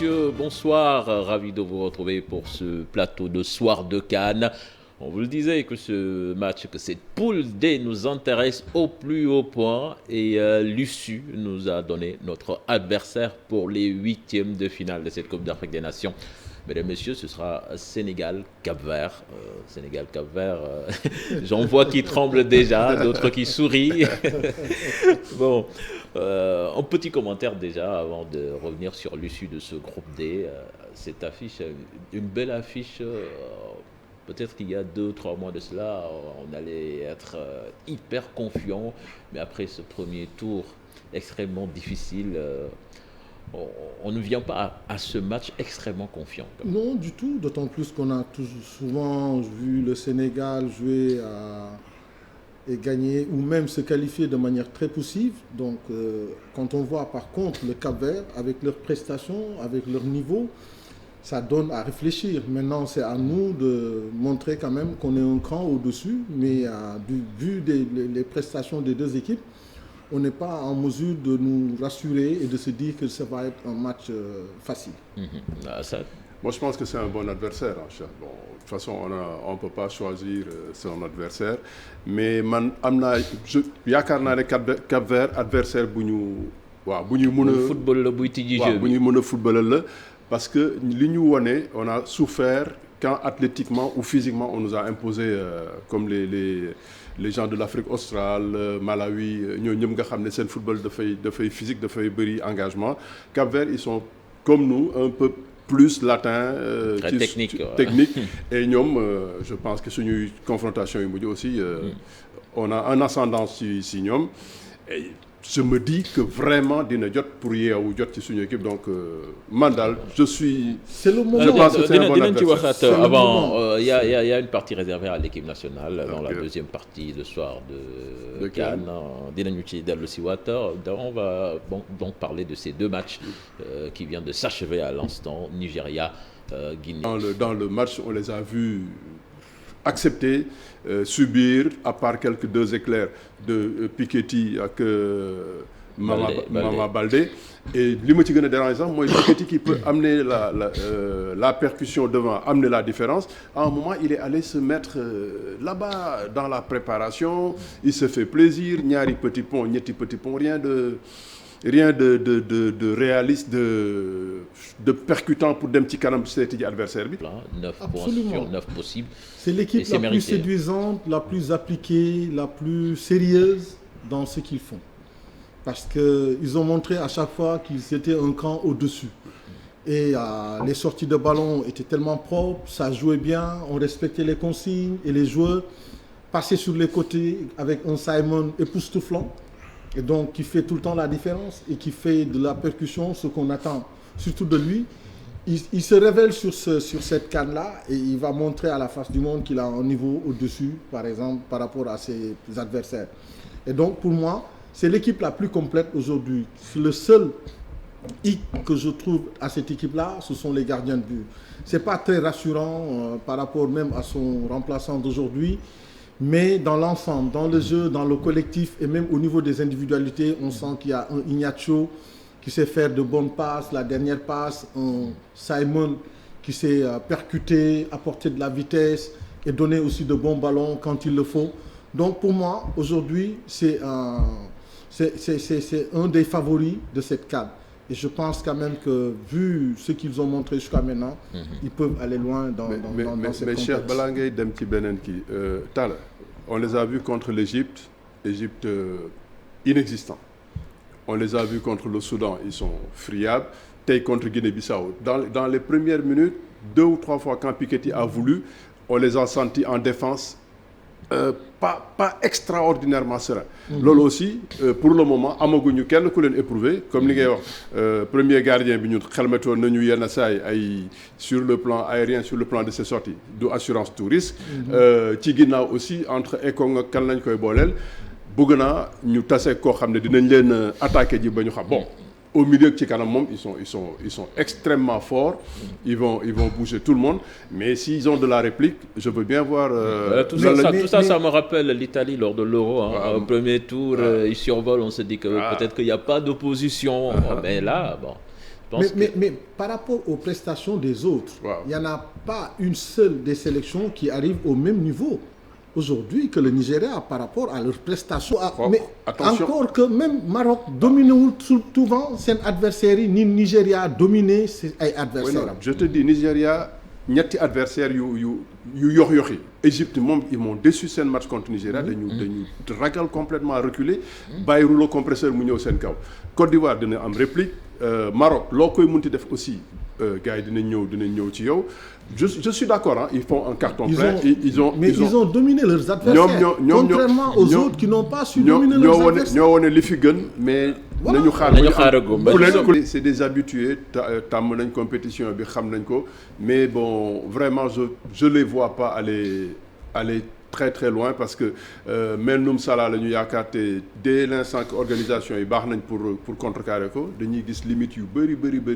messieurs, bonsoir. Ravi de vous retrouver pour ce plateau de soir de Cannes. On vous le disait que ce match, que cette poule D nous intéresse au plus haut point et l'USU nous a donné notre adversaire pour les huitièmes de finale de cette Coupe d'Afrique des Nations. Mesdames, Messieurs, ce sera Sénégal-Cap-Vert. Sénégal-Cap-Vert, j'en vois qui tremblent déjà, d'autres qui sourient. Bon, un petit commentaire déjà avant de revenir sur l'issue de ce groupe D. Cette affiche, une belle affiche. Peut-être qu'il y a 2 ou 3 mois de cela, on allait être hyper confiant. Mais après ce premier tour extrêmement difficile, on ne vient pas à ce match extrêmement confiant. Non, du tout. D'autant plus qu'on a souvent vu le Sénégal jouer et gagner ou même se qualifier de manière très poussive. Donc, quand on voit par contre le Cap-Vert, avec leurs prestations, avec leur niveau, ça donne à réfléchir. Maintenant, c'est à nous de montrer quand même qu'on est un cran au-dessus. Mais vu les prestations des deux équipes, on n'est pas en mesure de nous rassurer et de se dire que ça va être un match facile. Moi, je pense que c'est un bon adversaire. Bon, de toute façon, on ne peut pas choisir son adversaire. Mais yaakaar naa ne Cap-Vert adversaire bu ñu mën a football la buy tijji jeu bu ñu mën a footballal la parce que li ñu wone on a souffert quand athlétiquement ou physiquement on nous a imposé comme les gens de l'Afrique australe, Malawi, ñoo ñëpp nga xam ne seen football dafay physique, dafay bëri engagement. Cap-Vert, ils sont comme nous, un peu plus latins, technique. Et ñoom, je pense que suñuy confrontation yu mujj aussi, on a un ascendant si ñoom. Et je me dis que vraiment dina jot pour yeewu jot ci suñu équipe donc man daal je suis. C'est le moment. Je pense que c'est un bon dinañ ci adversaire. waxaat avant il y a une partie réservée à l'équipe nationale dans la deuxième partie de soir de Cannes. Dinañu ci dellu si waat. On va donc parler de ces 2 matchs qui viennent de s'achever à l'instant, Nigeria, Guinée. Dans le match, on les a vus accepter, subir, à part quelques 2 éclairs de Piketty ak Mama Baldé. Et li ma ci gën a dérangeant mooy Piketty qui peut amener la percussion devant, amener la différence. À un moment, il est allé se mettre là-bas dans la préparation. Il se fait plaisir, ñaari petit pont, ñetti petit pont, rien de réaliste, de percutant pour dem ci kanam seeti ji adversaire bi. 9 points sur 9 possibles. C'est l'équipe la plus séduisante, la plus appliquée, la plus sérieuse dans ce qu'ils font. Parce qu'ils ont montré à chaque fois qu'ils étaient un cran au-dessus. Et les sorties de ballon étaient tellement propres, ça jouait bien, on respectait les consignes et les joueurs passaient sur les côtés avec un Simon époustouflant. Et donc, qui fait tout le temps la différence et qui fait de la percussion ce qu'on attend, surtout de lui. Il se révèle sur cette canne-là et il va montrer à la face du monde qu'il a un niveau au-dessus, par exemple, par rapport à ses adversaires. Et donc, pour moi, c'est l'équipe la plus complète aujourd'hui. Le seul hic que je trouve à cette équipe-là, ce sont les gardiens de but. Ce n'est pas très rassurant par rapport même à son remplaçant d'aujourd'hui. Mais dans l'ensemble, dans le jeu, dans le collectif et même au niveau des individualités, on sent qu'il y a un Ignacio qui sait faire de bonnes passes, la dernière passe, un Simon qui sait percuter, apporter de la vitesse et donner aussi de bons ballons quand il le faut. Donc pour moi, aujourd'hui, c'est un des favoris de cette CAN. Et je pense quand même que, vu ce qu'ils ont montré jusqu'à maintenant, ils peuvent aller loin dans cette compétition. Mais cher Balangay Demti Benenki, on les a vus contre l'Égypte inexistants. On les a vus contre le Soudan, ils sont friables. Contre Guinée-Bissau. Dans les premières minutes, 2 ou 3 fois quand Piketty a voulu, on les a sentis en défense pas extraordinairement serein. Loolu aussi pour le moment amaguñu kenn ku leen éprouvé comme li ngay wax premier gardien bi ñu xelmatoon nañu yenn saay ay sur le plan aérien, sur le plan de ses sorties du assurance tout risque. Ci ginnaaw aussi entre Ekong ak kan lañ koy booleel bëgg naa ñu tase koo xam ne dinañ leen attaqué ji ba ñu xam bon. Au milieu ci kanam moom ils sont extrêmement forts. Ils vont bouger tout le monde. Mais s'ils ont de la réplique, je veux bien voir. Tout ça, ça me rappelle l'Italie lors de l'Euro. Au premier tour, ils survolent. On se dit que peut-être qu'il n'y a pas d'opposition. Mais là, bon, pense mais par rapport aux prestations des autres, il n'y en a pas une seule des sélections qui arrive au même niveau aujourd'hui que le Nigeria par rapport à leurs prestations. Mais attention. Encore que même Maroc dominewul souvent seen adversaires yi ni Nigeria dominé ses ay adversaires am. Je te dis Nigeria ñetti adversaires yu yox-yoxi. Égypte moom ils m'ont déçu seen match contre Nigeria dañu ragal complètement reculé bàyyi rouleau compresseur mu ñëw seen kaw. Côte d'Ivoire dina am réplique Maroc loo koy munti def aussi gars yi dinañ ñëw ci yow. Je suis d'accord, hein, ils font un carton plein. Ils ont dominé leurs adversaires. Contrairement aux autres qui n'ont pas su dominer leurs adversaires. ñoo wone li fi gën mais nañu c'est des habitués tàmm nañ compétition bi xam nañ ko mais bon vraiment je les vois pas aller très très loin parce que Melnoum Salah la ñu yaakaar te dès l'instant que organisation yi baax nañ pour contrecarrer ko dañuy gis limite yu bëri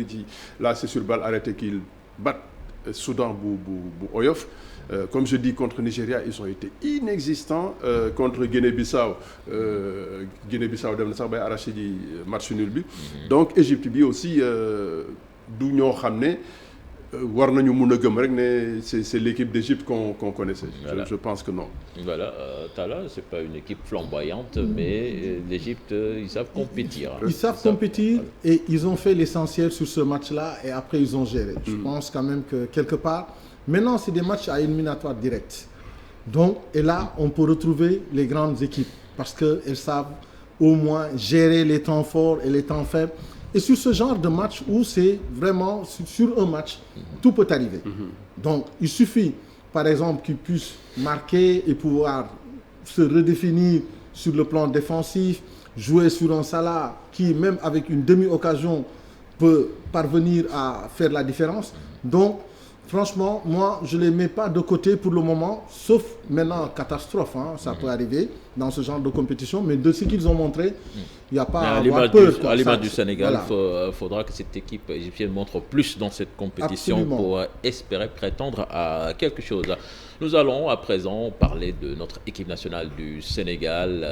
ci là c'est sur balle arrêtée qu'ils battent Soudan bu oyof comme je dis contre Nigeria ils ont été inexistants contre Guinée-Bissau dem na sax bay arraché ji match nul bi donc Égypte bi aussi du ñoo xam ne war nañu mun a gëm rek ne c'est l'équipe d'Égypte qu'on connaissait. Voilà. Je pense que non. Voilà, Talla, c'est pas une équipe flamboyante, mais l'Égypte, ils savent compétir. Ils savent compétir et ils ont fait l'essentiel sur ce match-là et après ils ont géré. Je pense quand même que quelque part, maintenant c'est des matchs à éliminatoire direct. Donc, et là, on peut retrouver les grandes équipes parce qu'elles savent au moins gérer les temps forts et les temps faibles. Et sur ce genre de match où c'est vraiment sur un match, tout peut arriver. Donc, il suffit, par exemple, qu'ils puissent marquer et pouvoir se redéfinir sur le plan défensif, jouer sur un Salah qui, même avec une demi-occasion, peut parvenir à faire la différence. Donc, franchement, moi, je ne les mets pas de côté pour le moment, sauf maintenant catastrophe, hein, ça peut arriver dans ce genre de compétition, mais de ce qu'ils ont montré, il n'y a pas à avoir peur. À l'image du Sénégal, il faudra que cette équipe égyptienne montre plus dans cette compétition. Absolument. Pour espérer prétendre à quelque chose. Nous allons à présent parler de notre équipe nationale du Sénégal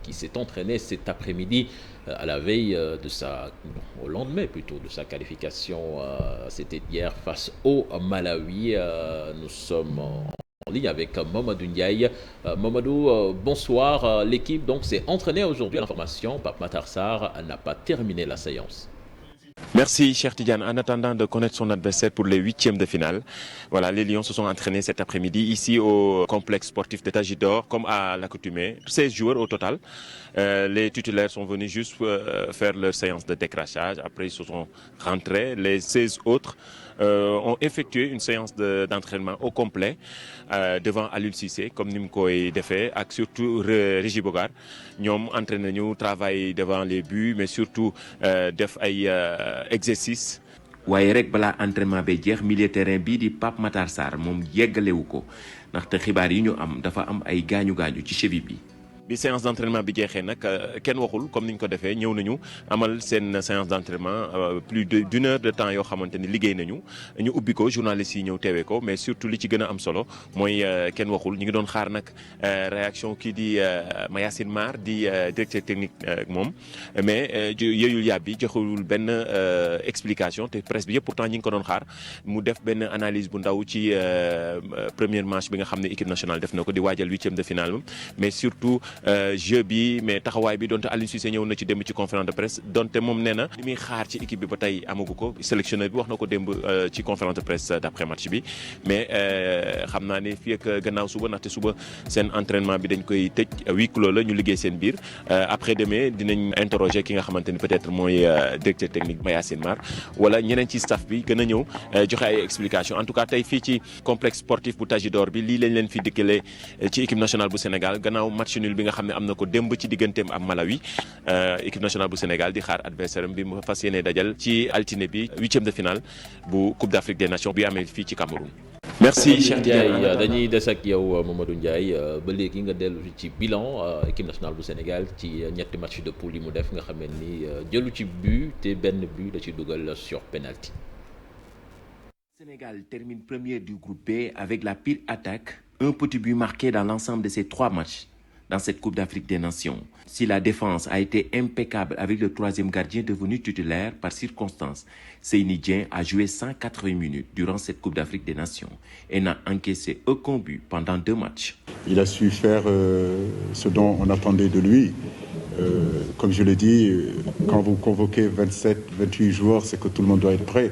qui s'est entraînée cet après-midi à la veille au lendemain plutôt de sa qualification. C'était hier face au Malawi. Nous sommes en ligne avec Mamadou Ndiaye. Mamadou, bonsoir. L'équipe donc s'est entraînée aujourd'hui. L'information, Pape Matar Sarr n'a pas terminé la séance. Merci, cher Tidiane. En attendant de connaître son adversaire pour les huitièmes de finale, voilà, les Lions se sont entraînés cet après-midi ici au complexe sportif de Tajidor, comme à l'accoutumée. 16 joueurs au total. Les titulaires sont venus juste faire leur séance de décrassage. Après, ils se sont rentrés. Les 16 autres ont effectué une séance d'entraînement au complet devant Aliou Cissé, comme ni mu koy defee ak surtout Régie Bogar. ñoom entraîné ñu travail devant les buts mais surtout def ay exercices. waaye rek balaa entraînement bay jeex milieu terrain bii di Pape Matar Sarr moom yeggalewu ko ndaxte xibaar yi ñu am dafa am ay gaañu ci cheville bi. bi séance d'entraînement bi jeexee nag kenn waxul comme ni ñu ko defee ñëw nañu amal seen séance d'entraînement plus d'une heure de temps yoo xamante ni liggéey nañu ñu ubbi ko journalistes yi ñëw teewee ko mais surtout li ci gën a am solo mooy kenn waxul ñu ngi doon xaar nag réaction kii di Mayacine Mar di directeur technique moom mais yeyul yàbbi joxewul benn explication te presse bi yëpp pourtant ñi ngi ko doon xaar mu def benn analyse bu ndaw ci première match bi nga xam ne équipe nationale def na ko di waajal huitième de finale mais surtout jeu bi mais taxawaay bi donte Aliou Cissé ñëw na ci démb ci conférence de presse donte moom nee na li muy xaar ci équipe bi ba tey amagu ko sélectionneur bi wax na ko démb ci conférence de presse d'après match bi mais xam naa ne fii ak gannaaw suba ndaxte suba seen entraînement bi dañ koy tëj huis clos la ñu liggéey seen biir après demain dinañ interroger ki nga xamante ni peut-être mooy directeur technique Mayacine Mar wala ñeneen ci staff bi gën a ñëw joxe ay explications en tout cas tey fii ci complexe sportif bu Tajidor bi lii lañ leen fi dikkalee ci équipe nationale bu Sénégal gannaaw match nul bi nga xam ne am na ko démb ci digganteem ak Malawi équipe nationale bu Sénégal di xaar adversaire bi mu fas yéene dajal ci altine bi huitième de finale bu Coupe d'Afrique des Nations bi amee fii ci Cameroun. merci Cheikh Ndiaye dañuy des ak yow Mamadou Ndiaye ba léegi nga dellu ci bilan équipe nationale bu Sénégal ci ñetti match de poule yi mu def nga xam ne ni jëlu ci but te benn but la ci dugal sur penalty. Sénégal termine premier du groupe B avec la pire attaque, un petit but marqué dans l'ensemble de ces 3 matchs. dans cette Coupe d'Afrique des Nations. Si la défense a été impeccable avec le troisième gardien devenu titulaire par circonstance, Seyni Dieng a joué 180 minutes durant cette Coupe d'Afrique des Nations et n'a encaissé aucun but pendant 2 matchs. Il a su faire ce dont on attendait de lui. Comme je l'ai dit, quand vous convoquez 27, 28 joueurs, c'est que tout le monde doit être prêt.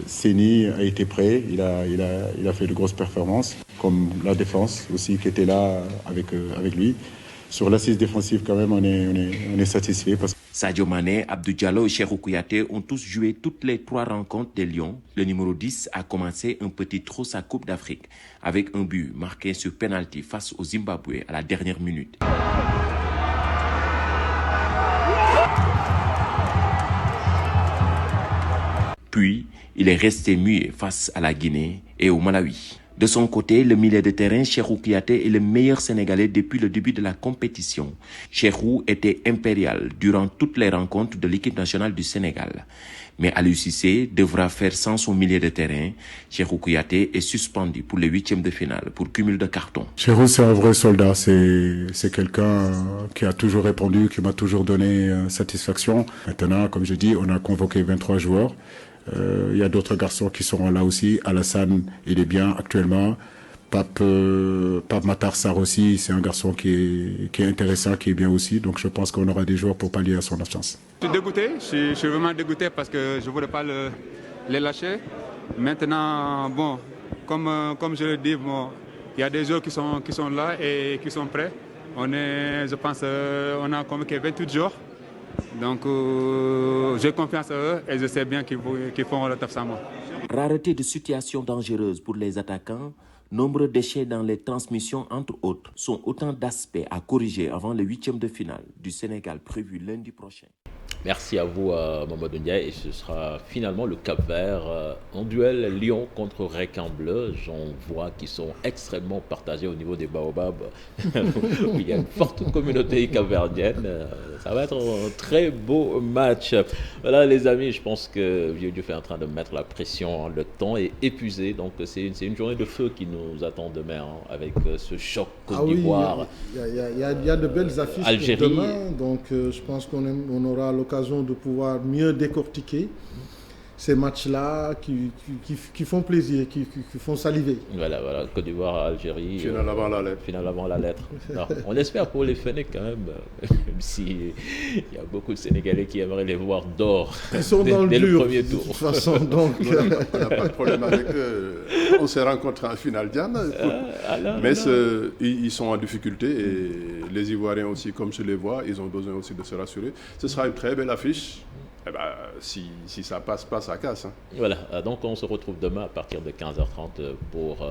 Seyni a été prêt, il a fait de grosses performances, comme la défense aussi qui était là avec lui. Sur l'assise défensive, quand même, on est satisfait. Sadio Mané, Abdou Diallo et Cheikhou Kouyaté ont tous joué toutes les 3 rencontres des Lions. Le numéro 10 a commencé un petit trop sa Coupe d'Afrique avec un but marqué sur penalty face au Zimbabwe à la dernière minute. Puis, il est resté muet face à la Guinée et au Malawi. De son côté, le milieu de terrain, Cheikhou Kouyaté est le meilleur Sénégalais depuis le début de la compétition. Cheikhou était impérial durant toutes les rencontres de l'équipe nationale du Sénégal. Mais Aliou Cissé devra faire sans son milieu de terrain. Cheikhou Kouyaté est suspendu pour les 8e de finale pour cumul de cartons. Cheikhou, c'est un vrai soldat. C'est quelqu'un qui a toujours répondu, qui m'a toujours donné satisfaction. Maintenant, comme je dis, on a convoqué 23 joueurs. Il y a d'autres garçons qui seront là aussi. Alassane, il est bien actuellement. Pape Matar Sarr aussi, c'est un garçon qui est intéressant, qui est bien aussi. Donc je pense qu'on aura des joueurs pour pallier à son absence. Je suis dégoûté, je suis vraiment dégoûté parce que je ne voulais pas les lâcher. Maintenant, bon, comme je le dis, bon, il y a des joueurs qui sont là et qui sont prêts. Je pense on a convoqué 28 joueurs. Donc j'ai confiance en eux et je sais bien qu'ils font le taf sans moi. Rareté de situations dangereuses pour les attaquants, nombreux déchets dans les transmissions entre autres, sont autant d'aspects à corriger avant le 8e de finale du Sénégal prévu lundi prochain. Merci à vous, Mamadou Ndiaye. Et ce sera finalement le Cap-Vert en duel Lyon contre Requin Bleu. J'en vois qui sont extrêmement partagés au niveau des Baobabs. Il y a une forte communauté cap-verdienne. Ça va être un très beau match. Voilà, les amis, je pense que Vieux Diouf est en train de mettre la pression. Le temps est épuisé. Donc, c'est une journée de feu qui nous attend demain avec ce choc Côte d'Ivoire. Il y a de belles affiches Algérie. pour demain. Donc, je pense qu'on aura l'occasion de pouvoir mieux décortiquer ces matchs-là qui font plaisir, qui font saliver. Voilà, Côte d'Ivoire, Algérie. Finale avant la lettre. Finale avant la lettre. Alors, on espère pour les Fennecs quand même, même si il y a beaucoup de Sénégalais qui aimeraient les voir d'or dès le premier tour. De toute façon, donc... On n'a pas de problème avec eux. On s'est rencontrés en finale, Diane. Mais ils sont en difficulté et les Ivoiriens aussi, comme je les vois, ils ont besoin aussi de se rassurer. Ce sera une très belle affiche. Eh ben, si ça passe pas, ça casse. Hein. Voilà, donc on se retrouve demain à partir de 15h30 pour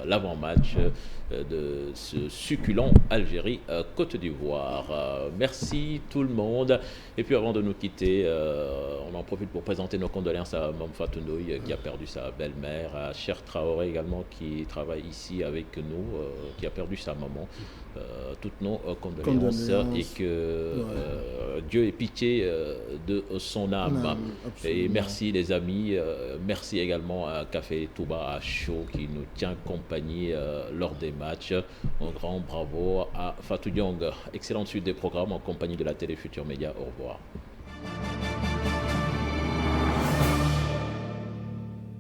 l'avant-match de ce succulent Algérie-Côte d'Ivoire. Merci tout le monde. Et puis avant de nous quitter, on en profite pour présenter nos condoléances à Mame Fatou Ndoye qui a perdu sa belle-mère, à Cher Traoré également qui travaille ici avec nous, qui a perdu sa maman. Toutes nos condoléances et que Dieu ait pitié de son âme. Et merci les amis, merci également à Café Touba à Chaud qui nous tient compagnie lors des matchs. Un grand bravo à Fatou Diong. Excellente suite des programmes en compagnie de la télé Futur Média. Au revoir.